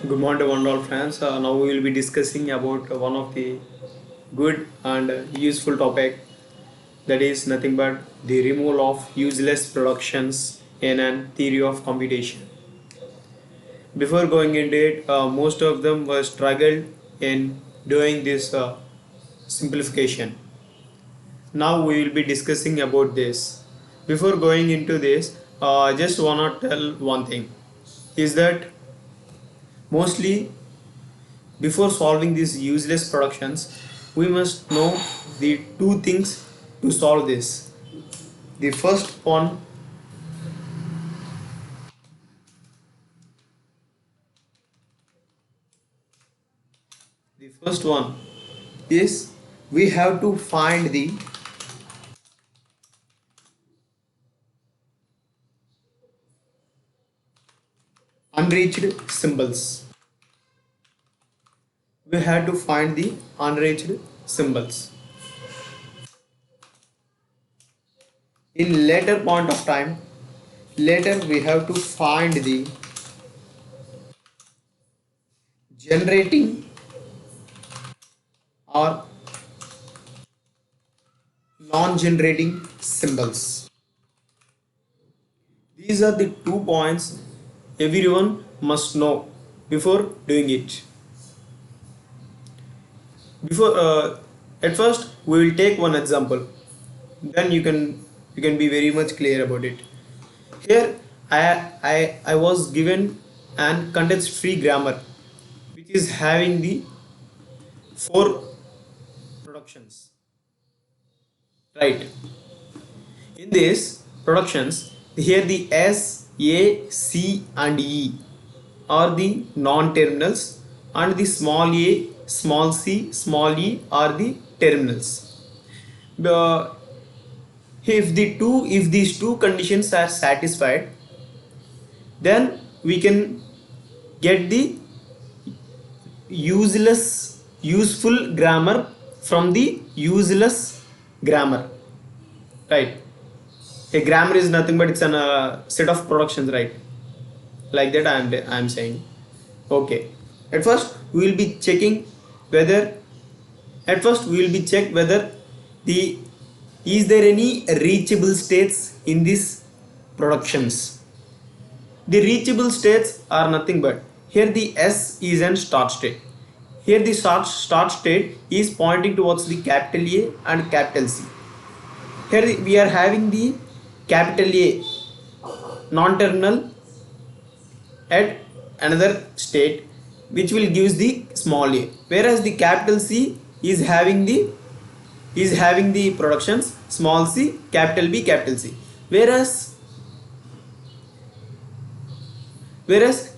Good morning to one all friends. Now we will be discussing about one of the good and useful topic, that is nothing but the removal of useless productions in an theory of computation. Before going into it, most of them were struggled in doing this simplification. Now we will be discussing about this. Before going into this, I just wanna tell one thing, is that mostly before solving these useless productions, we must know the two things to solve this. The first one, the first one is we have to find the unreached symbols. We have to find the unreached symbols. In later point of time, later we have to find the generating or non-generating symbols. These are the 2 points everyone must know before doing it. Before at first we will take one example, then you can be very much clear about it. Here I was given an context free grammar which is having the four productions, right? In this productions, here the S, A, C and E are the non-terminals, and the small a, small c, small e are the terminals. The, if these two conditions are satisfied, then we can get the useful grammar from the useless grammar, right? A grammar is nothing but it's an set of productions, right? Like that I am saying. Okay, at first we will be checking whether at first we will be check whether the is there any reachable states in these productions. The reachable states are nothing but, here the S is an start state. Here the start state is pointing towards the capital A and capital C. Here we are having the capital A non-terminal at another state, which will gives the small a, whereas the capital C is having the productions small c, capital B, capital C, whereas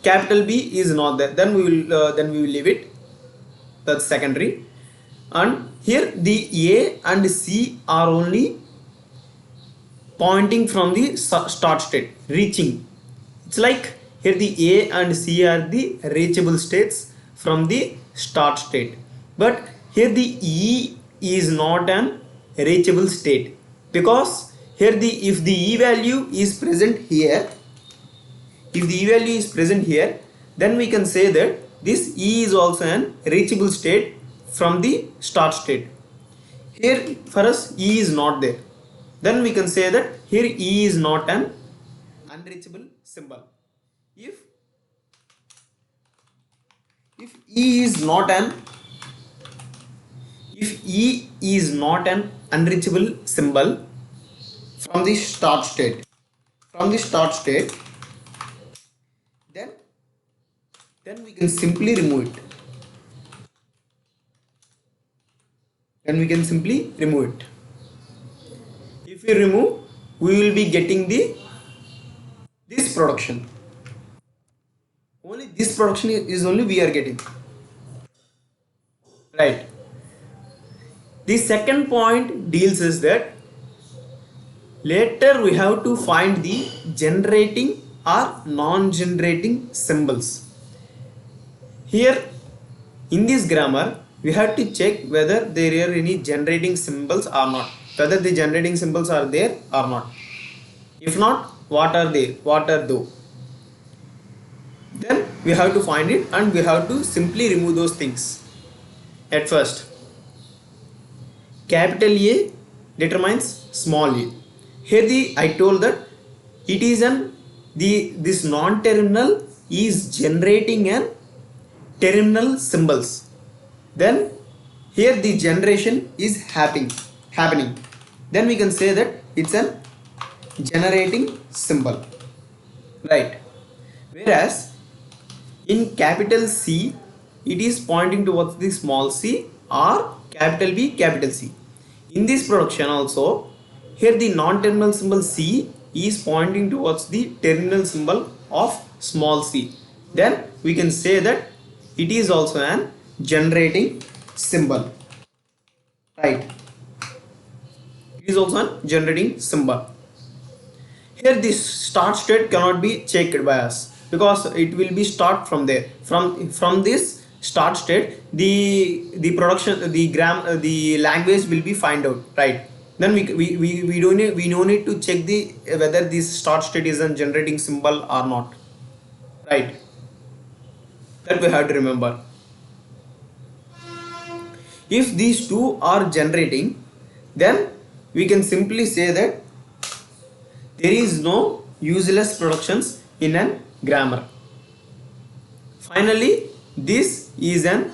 capital B is not there. Then we will leave it, that's secondary. And here the A and C are only pointing from the start state, reaching. It's like here the A and C are the reachable states from the start state, but here the E is not an reachable state, because here the if the E value is present here, then we can say that this E is also an reachable state from the start state. Here for us E is not there, then we can say that here E is not an unreachable symbol. If E is not an if E is not an unreachable symbol from the start state, then we can simply remove it. If we remove, we will be getting this production. Only this production is only we are getting, right? The second point deals is that later we have to find the generating or non-generating symbols. Here in this grammar we have to check whether there are any generating symbols or not, whether the generating symbols are there or not. If not, what are they, what are those? then we have to find it and we have to simply remove those things. At first, capital A determines small a. Here I told that it is this non-terminal is generating an terminal symbols. Then here the generation is happening. Then we can say that it's a generating symbol, right? Whereas in capital C, it is pointing towards the small c, or capital B, capital C. In this production also, here the non-terminal symbol C is pointing towards the terminal symbol of small c. Then we can say that it is also an generating symbol, right? It is also a generating symbol. Here this start state cannot be checked by us because it will be start from there. From this start state, the production, the language will be find out, right? Then we don't need to check the whether this start state is a generating symbol or not, right? That we have to remember. If these two are generating, then we can simply say that there is no useless productions in an grammar. Finally, this is an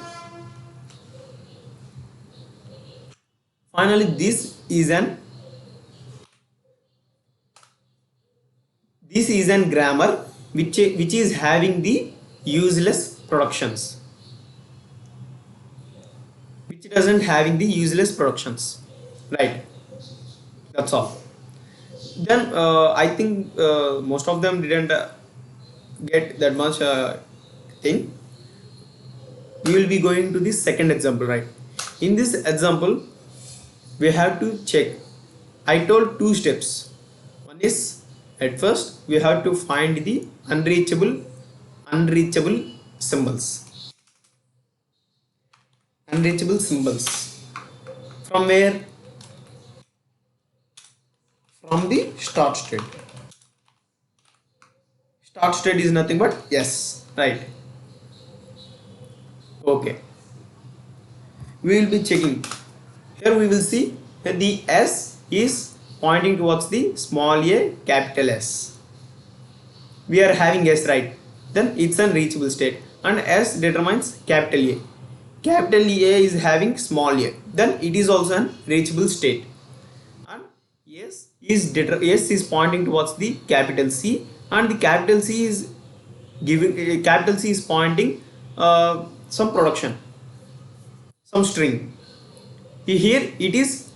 grammar which is having the useless productions, which doesn't having the useless productions, right? That's all. Then I think most of them didn't get that much thing. We will be going to the second example, right? In this example, we have to check. I told two steps. One is, at first we have to find the unreachable symbols. Unreachable symbols from where? From the start state. Start state is nothing but yes, right? Okay, we will be checking. Here we will see that the S is pointing towards the small a, capital S. We are having S, right? Then it's an reachable state, and S determines capital A. Capital A is having small a, then it is also an reachable state. And S is pointing towards the capital C, and the capital C is giving capital C is pointing some production, some string. Here it is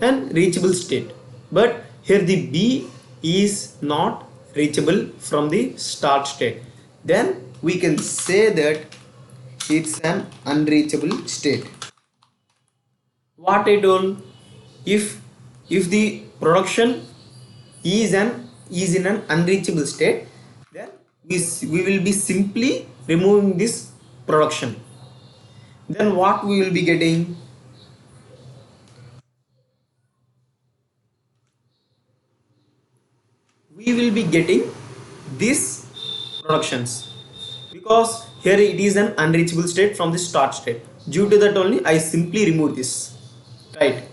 an reachable state, but here the B is not reachable from the start state. Then we can say that it's an unreachable state. What I told, if the production is in an unreachable state, then we will be simply removing this production. Then what we will be getting? We will be getting these productions, because here it is an unreachable state from the start state. Due to that only I simply remove this, right?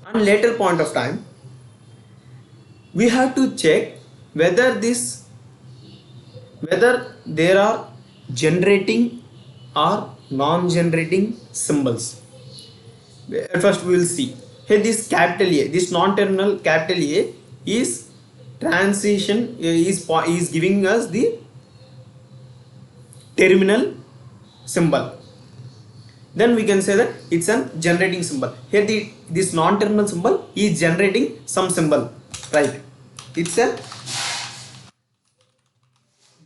And later point of time, we have to check whether there are generating or non-generating symbols. First we will see here this capital A, this non-terminal capital A is transition is giving us the terminal symbol. Then we can say that it's a generating symbol. Here this non-terminal symbol is generating some symbol, right? It's a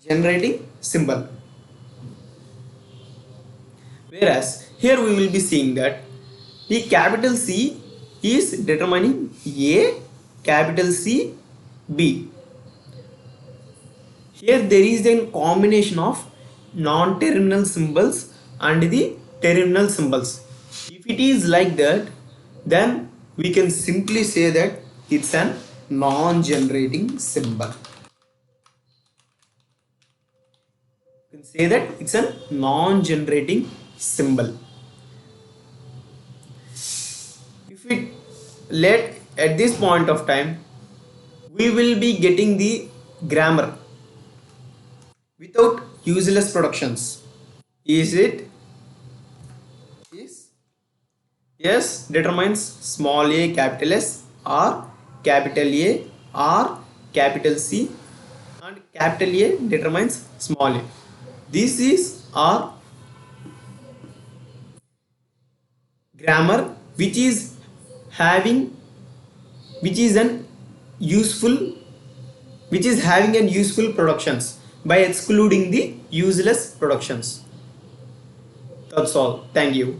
generating symbol. Whereas here we will be seeing that the capital C is determining A, capital C, B. Here there is a combination of non-terminal symbols and the terminal symbols. If it is like that, then we can simply say that it's an non-generating symbol. You can say that it's a non-generating symbol. If we let at this point of time, we will be getting the grammar without useless productions. Is it? Is yes determines small a capital S or capital A or capital C, and capital A determines small a. This is our grammar having which is an useful which is having an useful productions by excluding the useless productions. That's all. Thank you.